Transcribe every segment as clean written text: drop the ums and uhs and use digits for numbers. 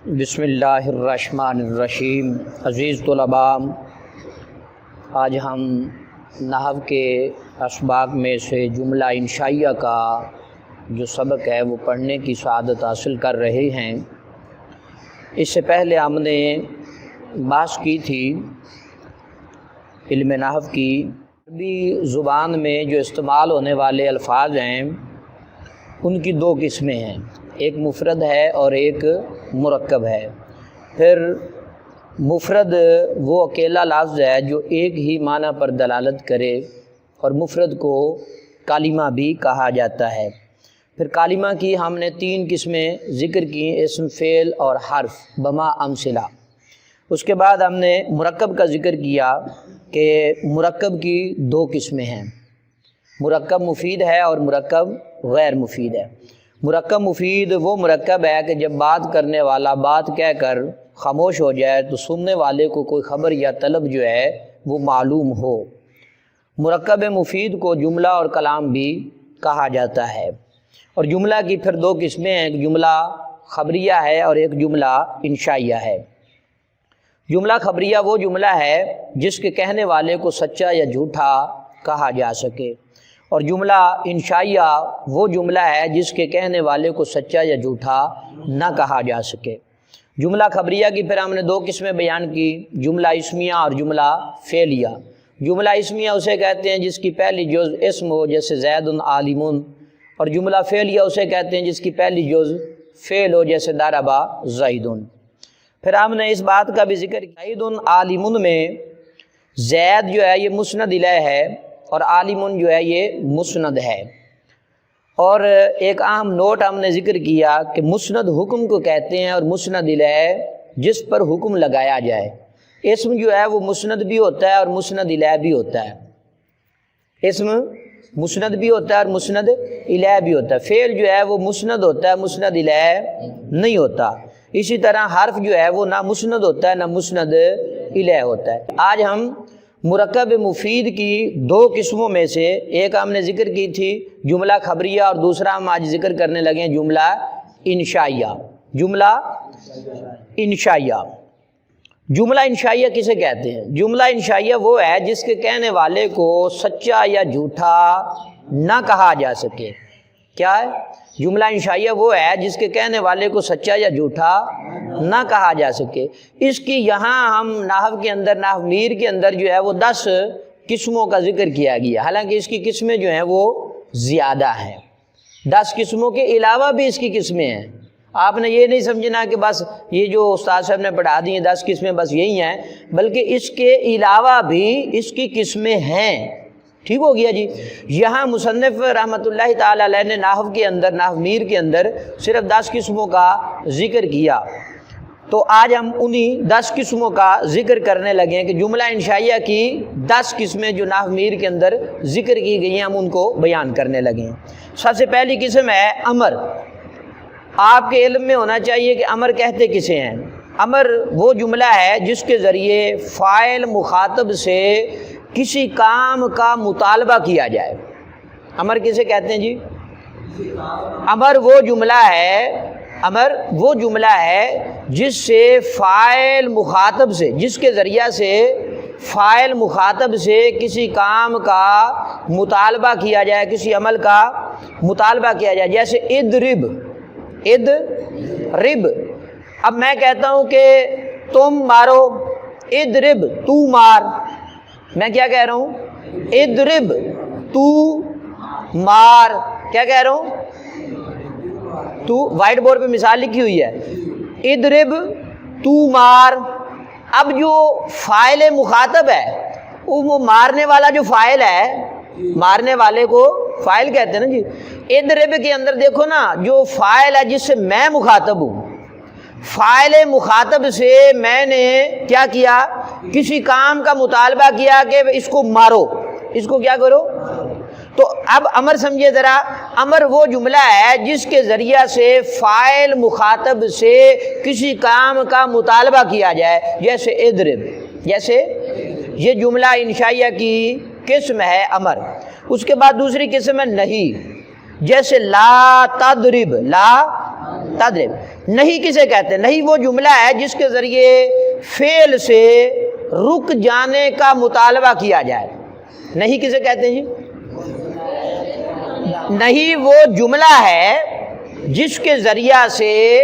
بسم اللہ الرحمن الرحیم۔ عزیز طلباء، آج ہم نحو کے اسباق میں سے جملہ انشائیہ کا جو سبق ہے وہ پڑھنے کی سعادت حاصل کر رہے ہیں۔ اس سے پہلے ہم نے بحث کی تھی علم نحو کی عربی زبان میں جو استعمال ہونے والے الفاظ ہیں ان کی دو قسمیں ہیں، ایک مفرد ہے اور ایک مرکب ہے۔ پھر مفرد وہ اکیلا لفظ ہے جو ایک ہی معنی پر دلالت کرے اور مفرد کو کلمہ بھی کہا جاتا ہے۔ پھر کلمہ کی ہم نے تین قسمیں ذکر کی، اسم، فعل اور حرف بما امثلہ۔ اس کے بعد ہم نے مرکب کا ذکر کیا کہ مرکب کی دو قسمیں ہیں، مرکب مفید ہے اور مرکب غیر مفید ہے۔ مرکب مفید وہ مرکب ہے کہ جب بات کرنے والا بات کہہ کر خاموش ہو جائے تو سننے والے کو کوئی خبر یا طلب جو ہے وہ معلوم ہو۔ مرکب مفید کو جملہ اور کلام بھی کہا جاتا ہے۔ اور جملہ کی پھر دو قسمیں ہیں، ایک جملہ خبریہ ہے اور ایک جملہ انشائیہ ہے۔ جملہ خبریہ وہ جملہ ہے جس کے کہنے والے کو سچا یا جھوٹا کہا جا سکے، اور جملہ انشائیہ وہ جملہ ہے جس کے کہنے والے کو سچا یا جھوٹا نہ کہا جا سکے۔ جملہ خبریہ کی پھر ہم نے دو قسمیں بیان کی، جملہ اسمیہ اور جملہ فعلیہ۔ جملہ اسمیہ اسے کہتے ہیں جس کی پہلی جز اسم ہو، جیسے زید عالم، اور جملہ فعلیہ اسے کہتے ہیں جس کی پہلی جز فعل ہو، جیسے ضرب زید۔ پھر ہم نے اس بات کا بھی ذکر کیا زید عالم میں زید جو ہے یہ مسند الیہ ہے اور عالم جو ہے یہ مسند ہے۔ اور ایک اہم نوٹ ہم نے ذکر کیا کہ مسند حکم کو کہتے ہیں اور مسند الیہ جس پر حکم لگایا جائے۔ اسم جو ہے وہ مسند بھی ہوتا ہے اور مسند الیہ بھی ہوتا ہے، اسم مسند بھی ہوتا ہے اور مسند الیہ بھی ہوتا ہے۔ فعل جو ہے وہ مسند ہوتا ہے، مسند الیہ نہیں ہوتا۔ اسی طرح حرف جو ہے وہ نہ مسند ہوتا ہے نہ مسند الیہ ہوتا ہے۔ آج ہم مرکب مفید کی دو قسموں میں سے ایک ہم نے ذکر کی تھی جملہ خبریہ، اور دوسرا ہم آج ذکر کرنے لگے ہیں جملہ انشائیہ۔ جملہ انشائیہ، جملہ انشائیہ کسے کہتے ہیں؟ جملہ انشائیہ وہ ہے جس کے کہنے والے کو سچا یا جھوٹا نہ کہا جا سکے۔ کیا ہے؟ جملہ انشائیہ وہ ہے جس کے کہنے والے کو سچا یا جھوٹا نہ کہا جا سکے۔ اس کی یہاں ہم نحو کے اندر، نحو میر کے اندر جو ہے وہ 10 قسموں کا ذکر کیا گیا، حالانکہ اس کی قسمیں جو ہیں وہ زیادہ ہیں۔ 10 قسموں کے علاوہ بھی اس کی قسمیں ہیں۔ آپ نے یہ نہیں سمجھنا کہ بس یہ جو استاد صاحب نے پڑھا دی ہیں 10 قسمیں بس یہی ہیں، بلکہ اس کے علاوہ بھی اس کی قسمیں ہیں۔ ٹھیک ہو گیا جی؟ یہاں مصنف رحمۃ اللہ تعالی علیہ نے نحو کے اندر، نحو میر کے اندر صرف 10 قسموں کا ذکر کیا، تو آج ہم انہی 10 قسموں کا ذکر کرنے لگے ہیں کہ جملہ انشائیہ کی 10 قسمیں جو نحو میر کے اندر ذکر کی گئی ہیں ہم ان کو بیان کرنے لگے ہیں۔ سب سے پہلی قسم ہے امر۔ آپ کے علم میں ہونا چاہیے کہ امر کہتے کسے ہیں؟ امر وہ جملہ ہے جس کے ذریعے فاعل مخاطب سے کسی کام کا مطالبہ کیا جائے۔ امر کسے کہتے ہیں جی؟ امر وہ جملہ ہے جس سے فاعل مخاطب سے، جس کے ذریعہ سے فاعل مخاطب سے کسی کام کا مطالبہ کیا جائے، کسی عمل کا مطالبہ کیا جائے، جیسے اضرب، اضرب۔ اب میں کہتا ہوں کہ تم مارو، اضرب تو مار۔ میں کیا کہہ رہا ہوں؟ اضرب تو مار۔ کیا کہہ رہا ہوں؟ تو وائٹ بورڈ پہ مثال لکھی ہوئی ہے، اضرب تو مار۔ اب جو فاعل مخاطب ہے وہ مارنے والا جو فاعل ہے، مارنے والے کو فاعل کہتے ہیں نا جی۔ اضرب کے اندر دیکھو نا، جو فاعل ہے جس سے میں مخاطب ہوں، فاعل مخاطب سے میں نے کیا کیا؟ کسی کام کا مطالبہ کیا کہ اس کو مارو، اس کو کیا کرو۔ تو اب امر سمجھے ذرا، امر وہ جملہ ہے جس کے ذریعہ سے فاعل مخاطب سے کسی کام کا مطالبہ کیا جائے، جیسے اضرب، جیسے یہ جملہ انشائیہ کی قسم ہے امر۔ اس کے بعد دوسری قسم ہے نہیں، جیسے لا تضرب، لا تضرب۔ نہیں کسے کہتے ہیں؟ نہیں وہ جملہ ہے جس کے ذریعے فعل سے رک جانے کا مطالبہ کیا جائے۔ نہیں کسے کہتے ہیں جی؟ نہیں وہ جملہ ہے جس کے ذریعہ سے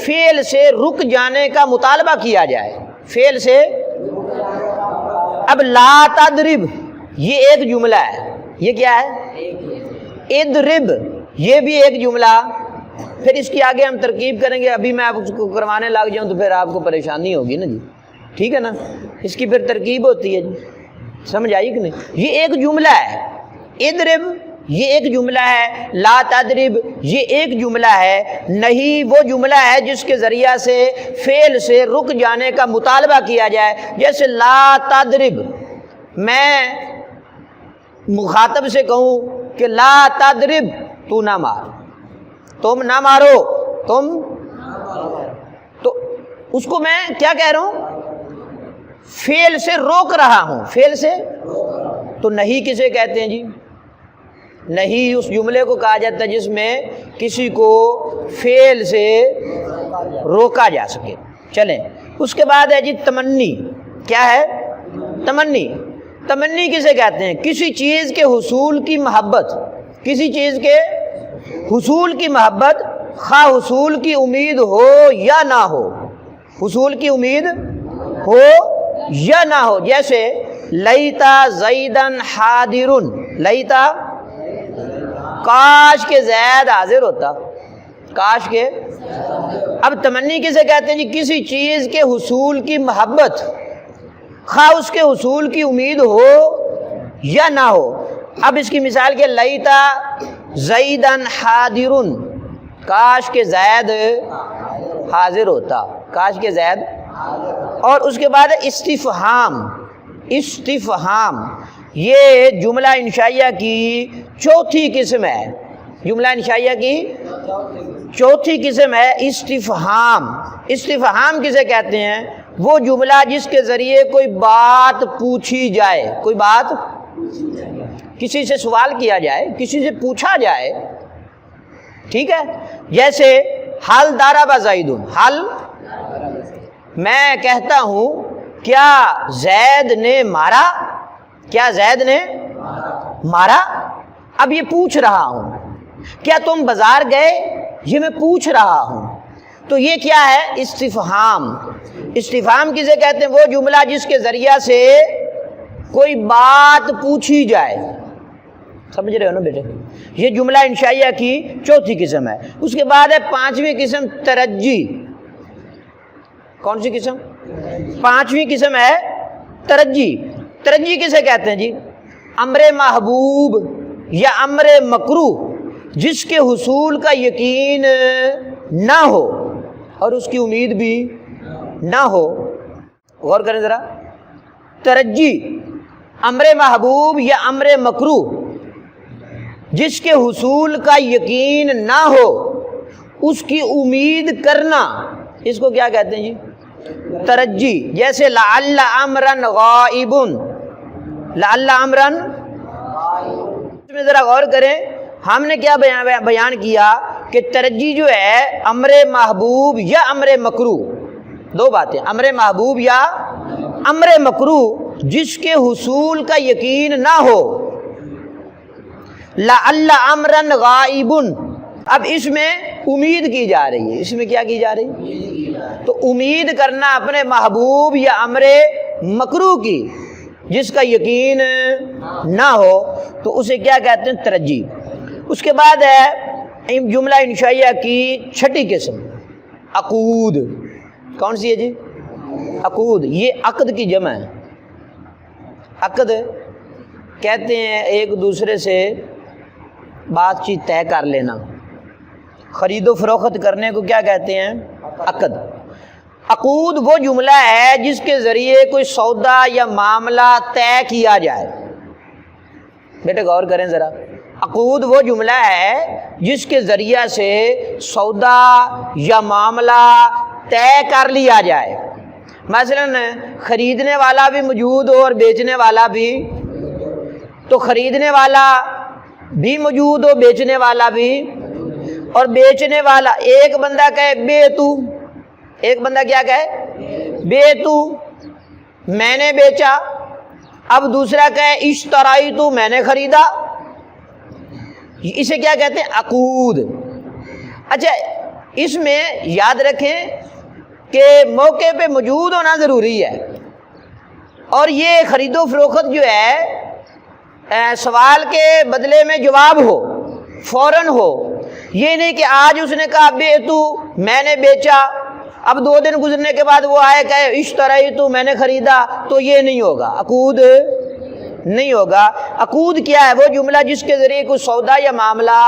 فعل سے رک جانے کا مطالبہ کیا جائے، فعل سے۔ اب لا تضرب یہ ایک جملہ ہے، یہ کیا ہے؟ اضرب یہ بھی ایک جملہ۔ پھر اس کی آگے ہم ترکیب کریں گے، ابھی میں آپ کو کروانے لگ جاؤں تو پھر آپ کو پریشانی ہوگی نا جی، ٹھیک ہے نا؟ اس کی پھر ترکیب ہوتی ہے جی، سمجھ آئی کہ نہیں؟ یہ ایک جملہ ہے، اضرب یہ ایک جملہ ہے، لا تضرب یہ ایک جملہ ہے۔ نہیں وہ جملہ ہے جس کے ذریعہ سے فعل سے رک جانے کا مطالبہ کیا جائے، جیسے لا تضرب میں مخاطب سے کہوں کہ لا تضرب تو نہ مار، تم نہ مارو، تم، تو اس کو میں کیا کہہ رہا ہوں؟ فعل سے روک رہا ہوں، فعل سے۔ تو نہیں کسے کہتے ہیں جی؟ نہیں اس جملے کو کہا جاتا ہے جس میں کسی کو فعل سے روکا جا سکے۔ چلیں اس کے بعد ہے جی تمنی۔ کیا ہے؟ تمنی۔ تمنی کسے کہتے ہیں؟ کسی چیز کے حصول کی محبت، کسی چیز کے حصول کی محبت، خواہ حصول کی امید ہو یا نہ ہو، حصول کی امید ہو یا نہ ہو، جیسے لیتا زیدن حاضرن، لیتا کاش کے زید حاضر ہوتا، کاش کے۔ اب تمنی کسے کہتے ہیں جی؟ کسی چیز کے حصول کی محبت، خواہ اس کے حصول کی امید ہو یا نہ ہو۔ اب اس کی مثال کہ لیتا زیدن حاضرن، کاش کے زید حاضر ہوتا، کاش کے زید۔ اور اس کے بعد استفہام۔ استفہام یہ جملہ انشائیہ کی چوتھی قسم ہے، جملہ انشائیہ کی چوتھی قسم ہے استفہام۔ استفہام کسے کہتے ہیں؟ وہ جملہ جس کے ذریعے کوئی بات پوچھی جائے، کوئی بات کسی سے سوال کیا جائے، کسی سے پوچھا جائے، ٹھیک ہے؟ جیسے حل ضرب زید، حل میں کہتا ہوں کیا زید نے مارا، کیا زید نے مارا؟ اب یہ پوچھ رہا ہوں۔ کیا تم بازار گئے؟ یہ میں پوچھ رہا ہوں۔ تو یہ کیا ہے؟ استفہام۔ استفہام کسے کہتے ہیں؟ وہ جملہ جس کے ذریعہ سے کوئی بات پوچھی جائے، سمجھ رہے ہو نا بیٹے؟ یہ جملہ انشائیہ کی چوتھی قسم ہے۔ اس کے بعد ہے پانچویں قسم ترجی۔ کون سی قسم؟ پانچویں قسم ہے ترجی۔ ترجی کسے کہتے ہیں جی؟ امر محبوب یا امر مکروہ جس کے حصول کا یقین نہ ہو اور اس کی امید بھی نہ ہو۔ غور کریں ذرا، ترجی امر محبوب یا امر مکروہ جس کے حصول کا یقین نہ ہو، اس کی امید کرنا، اس کو کیا کہتے ہیں جی؟ ترجی۔ جیسے لعل امرن غائب، لعل امرن، اس میں ذرا غور کریں، ہم نے کیا بیان کیا کہ ترجی جو ہے امر محبوب یا امر مکروہ، دو باتیں، امر محبوب یا امر مکروہ جس کے حصول کا یقین نہ ہو۔ لعل امرن غائب، اب اس میں امید کی جا رہی ہے، اس میں کیا کی جا رہی ہے؟ تو امید کرنا اپنے محبوب یا امر مکروہ کی جس کا یقین نہ ہو، تو اسے کیا کہتے ہیں؟ ترجی۔ اس کے بعد ہے جملہ انشائیہ کی چھٹی قسم عقود۔ کون سی ہے جی؟ عقود۔ یہ عقد کی جمع ہے۔ عقد کہتے ہیں ایک دوسرے سے بات چیت طے کر لینا، خرید و فروخت کرنے کو کیا کہتے ہیں؟ عقد۔ عقود وہ جملہ ہے جس کے ذریعے کوئی سودا یا معاملہ طے کیا جائے۔ بیٹے غور کریں ذرا، عقود وہ جملہ ہے جس کے ذریعہ سے سودا یا معاملہ طے کر لیا جائے۔ مثلاً خریدنے والا بھی موجود ہو اور بیچنے والا بھی، تو خریدنے والا بھی موجود ہو، بیچنے والا بھی، اور بیچنے والا ایک بندہ کہے بے تو، ایک بندہ کیا کہے بے تو، میں نے بیچا، اب دوسرا کہے اشترائی تو، میں نے خریدا، اسے کیا کہتے ہیں عقود۔ اچھا اس میں یاد رکھیں کہ موقع پہ موجود ہونا ضروری ہے، اور یہ خرید و فروخت جو ہے سوال کے بدلے میں جواب ہو، فوراً ہو، یہ نہیں کہ آج اس نے کہا بے تو، میں نے بیچا، اب 2 دن گزرنے کے بعد وہ آئے کہے اشترائی تو، میں نے خریدا، تو یہ نہیں ہوگا، عقود نہیں ہوگا۔ عقود کیا ہے؟ وہ جملہ جس کے ذریعے کوئی سودا یا معاملہ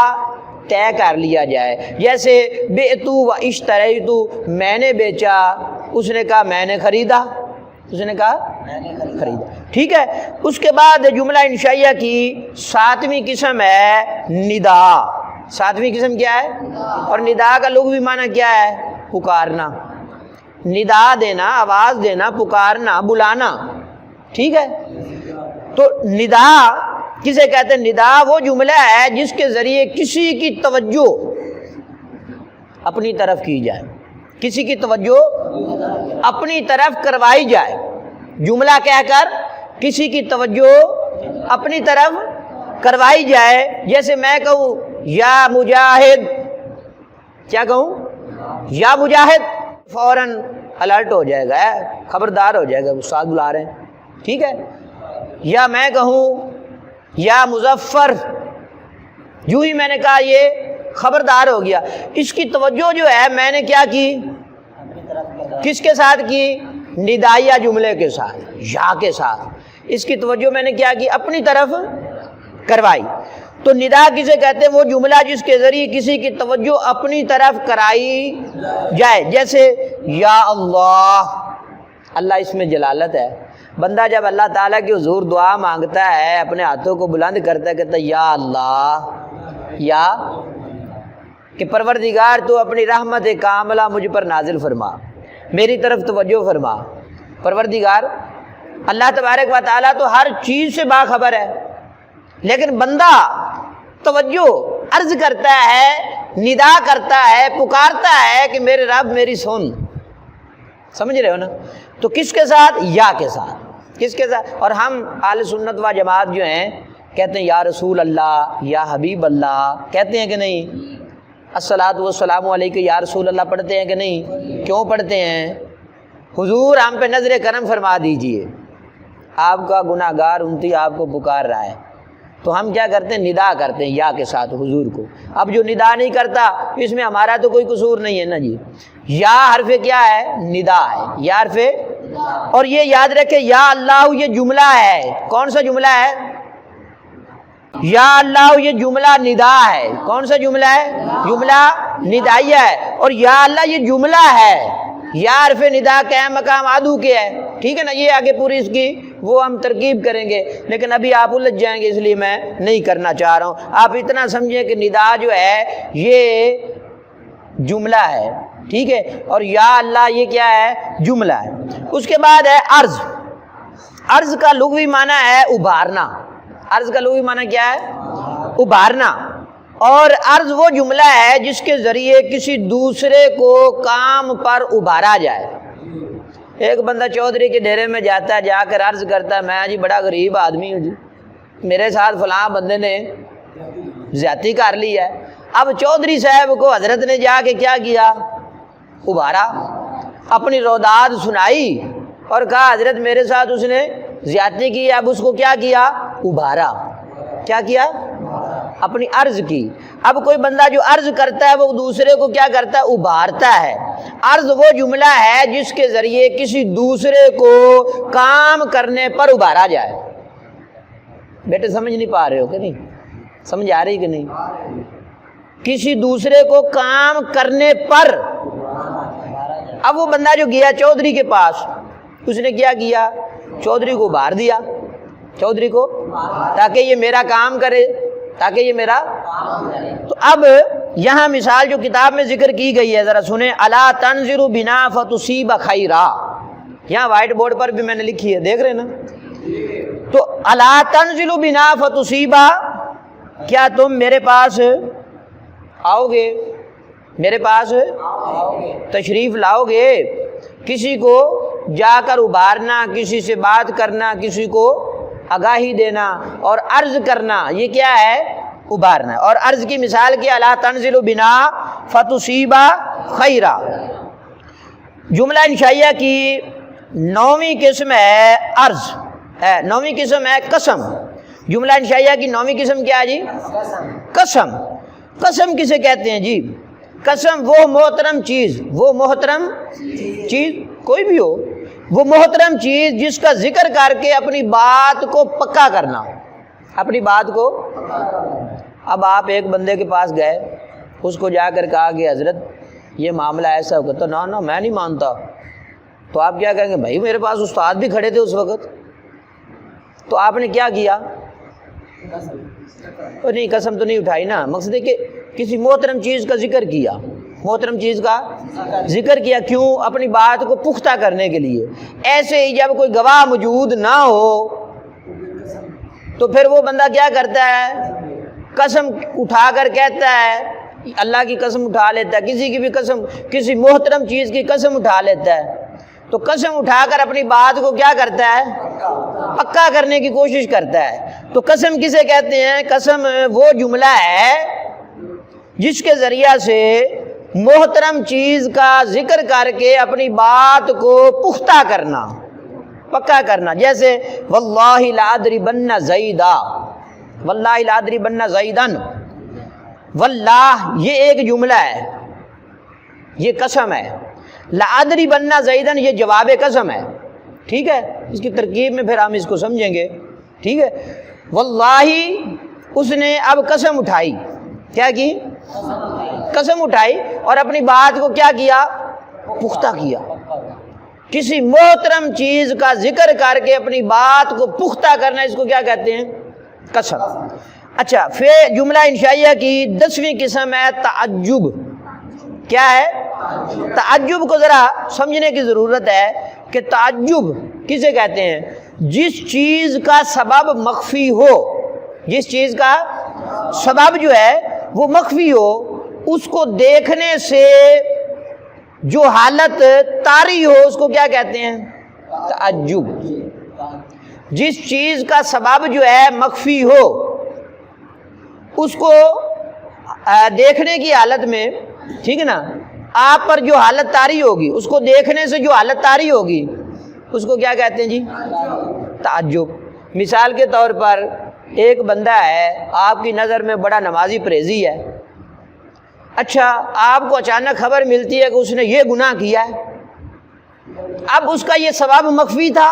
طے کر لیا جائے، جیسے بعت و اشتریت، میں نے بیچا، اس نے کہا میں نے خریدا، اس نے کہا میں نے خریدا، ٹھیک ہے۔ اس کے بعد جملہ انشائیہ کی 7ویں قسم ہے ندا۔ 7ویں قسم کیا ہے؟ اور ندا کا لغوی معنی کیا ہے؟ پکارنا، ندا دینا، آواز دینا، پکارنا، بلانا، ٹھیک ہے۔ تو ندا کسے کہتے ہیں؟ ندا وہ جملہ ہے جس کے ذریعے کسی کی توجہ اپنی طرف کی جائے، کسی کی توجہ اپنی طرف کروائی جائے، جملہ کہہ کر کسی کی توجہ اپنی طرف کروائی جائے۔ جیسے میں کہوں یا مجاہد، کیا کہوں؟ یا مجاہد، فوراً الرٹ ہو جائے گا، خبردار ہو جائے گا، استاد بلا رہے ہیں، ٹھیک ہے۔ یا میں کہوں یا مظفر، یوں ہی میں نے کہا یہ خبردار ہو گیا۔ اس کی توجہ جو ہے میں نے کیا کی؟ کس کے ساتھ کی؟ ندائیہ جملے کے ساتھ، یا کے ساتھ، اس کی توجہ میں نے کیا کی؟ اپنی طرف کروائی۔ تو ندا کسے کہتے ہیں؟ وہ جملہ جس کے ذریعے کسی کی توجہ اپنی طرف کرائی جائے، جیسے یا اللہ، اللہ اس میں جلالت ہے۔ بندہ جب اللہ تعالیٰ کے حضور دعا مانگتا ہے، اپنے ہاتھوں کو بلند کرتا ہے، کہتا ہے یا اللہ، یا کہ پروردگار تو اپنی رحمت کاملہ مجھ پر نازل فرما، میری طرف توجہ فرما۔ پروردگار اللہ تبارک و تعالیٰ تو ہر چیز سے باخبر ہے، لیکن بندہ توجہ عرض کرتا ہے، ندا کرتا ہے، پکارتا ہے کہ میرے رب میری سن، سمجھ رہے ہو نا؟ تو کس کے ساتھ؟ یا کے ساتھ، کس کے ساتھ؟ اور ہم اہل سنت و جماعت جو ہیں کہتے ہیں یا رسول اللہ، یا حبیب اللہ، کہتے ہیں کہ نہیں؟ الصلاۃ والسلام علیک یا رسول اللہ پڑھتے ہیں کہ نہیں؟ کیوں پڑھتے ہیں؟ حضور ہم پہ نظر کرم فرما دیجئے، آپ کا گناہ گار امتی آپ کو پکار رہا ہے، تو ہم کیا کرتے ہیں؟ ندا کرتے ہیں یا کے ساتھ حضور کو۔ اب جو ندا نہیں کرتا اس میں ہمارا تو کوئی قصور نہیں ہے نا جی۔ یا حرف کیا ہے؟ ندا ہے، یا حرف۔ اور یہ یاد رکھے یا اللہ یہ جملہ ہے، کون سا جملہ ہے؟ یا اللہ یہ جملہ ندا ہے، کون سا جملہ ہے؟ جملہ ندائیہ ہے۔ اور یا اللہ یہ جملہ ہے، یا حرف ندا کا مقام آدو کے ہے، ٹھیک ہے نا؟ یہ آگے پوری اس کی وہ ہم ترکیب کریں گے، لیکن ابھی آپ الجھ جائیں گے اس لیے میں نہیں کرنا چاہ رہا ہوں۔ آپ اتنا سمجھیں کہ ندا جو ہے یہ جملہ ہے، ٹھیک ہے، اور یا اللہ یہ کیا ہے؟ جملہ ہے۔ اس کے بعد ہے عرض۔ عرض کا لغوی معنی ہے ابھارنا۔ عرض کا لغوی معنی کیا ہے؟ ابھارنا۔ اور عرض وہ جملہ ہے جس کے ذریعے کسی دوسرے کو کام پر ابھارا جائے۔ ایک بندہ چودھری کے ڈیرے میں جاتا ہے، جا کر عرض کرتا ہے میں جی بڑا غریب آدمی ہوں جی، میرے ساتھ فلاں بندے نے زیادتی کر لی ہے۔ اب چودھری صاحب کو حضرت نے جا کے کیا کیا؟ ابھارا، اپنی روداد سنائی اور کہا حضرت میرے ساتھ اس نے زیادتی کی۔ اب اس کو کیا کیا؟ ابھارا۔ کیا کیا؟ اپنی عرض کی۔ اب کوئی بندہ جو عرض کرتا ہے وہ دوسرے کو کیا کرتا ہے؟ ابھارتا ہے۔ عرض وہ جملہ ہے جس کے ذریعے کسی دوسرے کو کام کرنے پر ابھارا جائے۔ بیٹے سمجھ نہیں پا رہے ہو کہ نہیں؟ سمجھ آ رہی کہ نہیں؟ کسی دوسرے کو کام کرنے پر۔ اب وہ بندہ جو گیا چودھری کے پاس، اس نے کیا کیا؟ چودھری کو ابھار دیا، چودھری کو، تاکہ یہ میرا کام کرے، تاکہ یہ میرا۔ تو اب یہاں مثال جو کتاب میں ذکر کی گئی ہے ذرا سنیں، الا تنظر بنا فتصیب خیرا، یہاں وائٹ بورڈ پر بھی میں نے لکھی ہے، دیکھ رہے نا؟ تو الا تنزل بنا فتصیب کیا تم میرے پاس آؤ گے، میرے پاس تشریف لاؤ گے؟ کسی کو جا کر ابھارنا، کسی سے بات کرنا، کسی کو آگاہی دینا اور عرض کرنا، یہ کیا ہے؟ ابھارنا۔ اور عرض کی مثال کیا؟ لا تنزل بنا فتصیب خیرا۔ جملہ انشائیہ کی 9ویں قسم ہے عرض ہے، 9ویں قسم ہے قسم۔ جملہ انشائیہ کی 9ویں قسم کیا ہے جی؟ قسم۔ قسم کسے کہتے ہیں جی؟ قسم وہ محترم چیز، وہ محترم چیز کوئی بھی ہو، وہ محترم چیز جس کا ذکر کر کے اپنی بات کو پکا کرنا، اپنی بات کو۔ اب آپ ایک بندے کے پاس گئے، اس کو جا کر کہا کہ حضرت یہ معاملہ ایسا ہو، کہتا نا میں نہیں مانتا، تو آپ کیا کہیں گے؟ بھائی میرے پاس استاد بھی کھڑے تھے اس وقت، تو آپ نے کیا کیا؟ نہیں، قسم تو نہیں اٹھائی نا۔ مقصد ہے کہ کسی محترم چیز کا ذکر کیا، محترم چیز کا ذکر کیا، کیوں؟ اپنی بات کو پختہ کرنے کے لیے۔ ایسے ہی جب کوئی گواہ موجود نہ ہو تو پھر وہ بندہ کیا کرتا ہے؟ قسم اٹھا کر کہتا ہے، اللہ کی قسم اٹھا لیتا ہے، کسی کی بھی قسم، کسی محترم چیز کی قسم اٹھا لیتا ہے، تو قسم اٹھا کر اپنی بات کو کیا کرتا ہے؟ پکا کرنے کی کوشش کرتا ہے۔ تو قسم کسے کہتے ہیں؟ قسم وہ جملہ ہے جس کے ذریعہ سے محترم چیز کا ذکر کر کے اپنی بات کو پختہ کرنا، پکا کرنا۔ جیسے واللہ لأضربن زیدا، واللہ لأضربن زیدن، واللہ یہ ایک جملہ ہے، یہ قسم ہے۔ لأضربن زیدن یہ جواب قسم ہے، ٹھیک ہے؟ اس کی ترکیب میں پھر ہم اس کو سمجھیں گے، ٹھیک ہے؟ واللہ اس نے اب قسم اٹھائی، کیا کی؟ قسم اٹھائی اور اپنی بات کو کیا کیا؟ پختہ کیا۔ کسی محترم چیز کا ذکر کر کے اپنی بات کو پختہ کرنا، اس کو کیا کہتے ہیں؟ قسم۔ اچھا، پھر جملہ انشائیہ کی 10ویں قسم ہے تعجب۔ کیا ہے؟ تعجب کو ذرا سمجھنے کی ضرورت ہے کہ تعجب کسے کہتے ہیں؟ جس چیز کا سبب مخفی ہو، جس چیز کا سبب جو ہے وہ مخفی ہو، اس کو دیکھنے سے جو حالت طاری ہو اس کو کیا کہتے ہیں؟ تعجب۔ جس چیز کا سبب جو ہے مخفی ہو، اس کو دیکھنے کی حالت میں، ٹھیک ہے نا، آپ پر جو حالت طاری ہوگی، اس کو دیکھنے سے جو حالت طاری ہوگی اس کو کیا کہتے ہیں جی؟ تعجب۔ مثال کے طور پر ایک بندہ ہے آپ کی نظر میں بڑا نمازی پرہیزی ہے، اچھا آپ کو اچانک خبر ملتی ہے کہ اس نے یہ گناہ کیا ہے۔ اب اس کا یہ سبب مخفی تھا،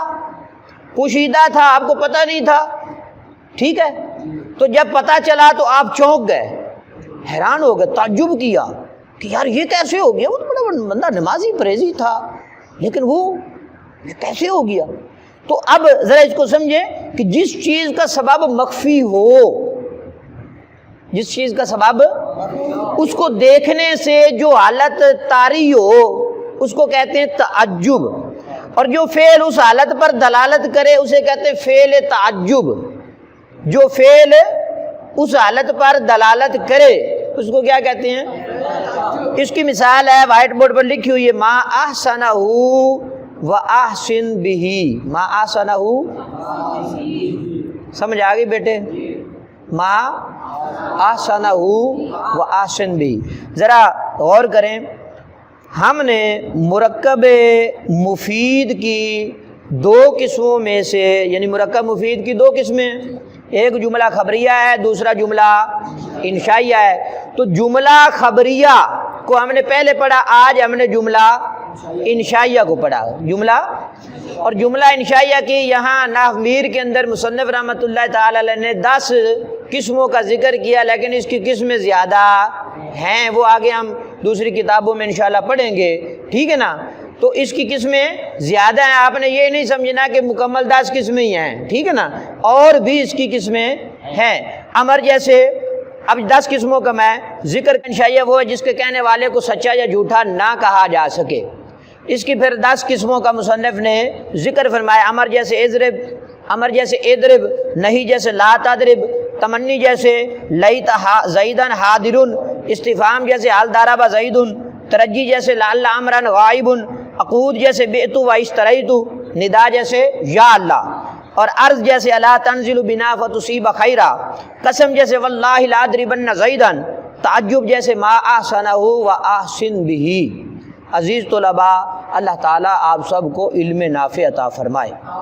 پوشیدہ تھا، آپ کو پتہ نہیں تھا، ٹھیک ہے؟ تو جب پتہ چلا تو آپ چونک گئے، حیران ہو گئے، تعجب کیا کہ یار یہ کیسے ہو گیا؟ وہ تو بڑا بندہ نمازی پرہیزی تھا، لیکن وہ یہ کیسے ہو گیا؟ تو اب ذرا اس کو سمجھیں کہ جس چیز کا سبب مخفی ہو، جس چیز کا سبب، اس کو دیکھنے سے جو حالت طاری ہو اس کو کہتے ہیں تعجب، اور جو فعل اس حالت پر دلالت کرے اسے کہتے ہیں فعل تعجب۔ جو فعل اس حالت پر دلالت کرے اس کو کیا کہتے ہیں؟ اس کی مثال ہے وائٹ بورڈ پر لکھی ہوئی ہے، ما احسنہ و احسن بہ، ما احسنہ، سمجھ آ گئی بیٹے؟ ما احسنہ و احسن بہ۔ ذرا غور کریں، ہم نے مرکب مفید کی 2 قسموں میں سے، یعنی مرکب مفید کی 2 قسمیں، ایک جملہ خبریہ ہے، دوسرا جملہ انشائیہ ہے۔ تو جملہ خبریہ کو ہم نے پہلے پڑھا، آج ہم نے جملہ انشائیہ کو پڑھا، جملہ اور جملہ انشائیہ کی یہاں نحو میر کے اندر مصنف رحمۃ اللہ تعالی علیہ نے 10 قسموں کا ذکر کیا، لیکن اس کی قسمیں زیادہ ہیں، وہ آگے ہم دوسری کتابوں میں انشاءاللہ پڑھیں گے، ٹھیک ہے نا؟ تو اس کی قسمیں زیادہ ہیں، آپ نے یہ نہیں سمجھنا کہ مکمل 10 قسمیں ہی ہیں، ٹھیک ہے نا؟ اور بھی اس کی قسمیں ہیں۔ امر جیسے اب 10 قسموں کا میں ذکر، انشائیہ وہ ہے جس کے کہنے والے کو سچا یا جھوٹا نہ کہا جا سکے، اس کی پھر 10 قسموں کا مصنف نے ذکر فرمایا۔ امر جیسے اضرب، امر جیسے اضرب، نہیں جیسے لا تضرب، تمنی جیسے لیت زیدن حاضرن، استفہام جیسے حال ضرب زیدن، ترجی جیسے لعل امرن غائبن، عقود جیسے بعت و اشتریت، ندا جیسے یا اللہ، اور عرض جیسے الا تنزل بنا فتصیب خیرا، قسم جیسے واللہ لا اضربن زیدن، تعجب جیسے ما احسنہ و احسن بہ۔ عزیز طلباء، اللہ تعالیٰ آپ سب کو علم نافع عطا فرمائے۔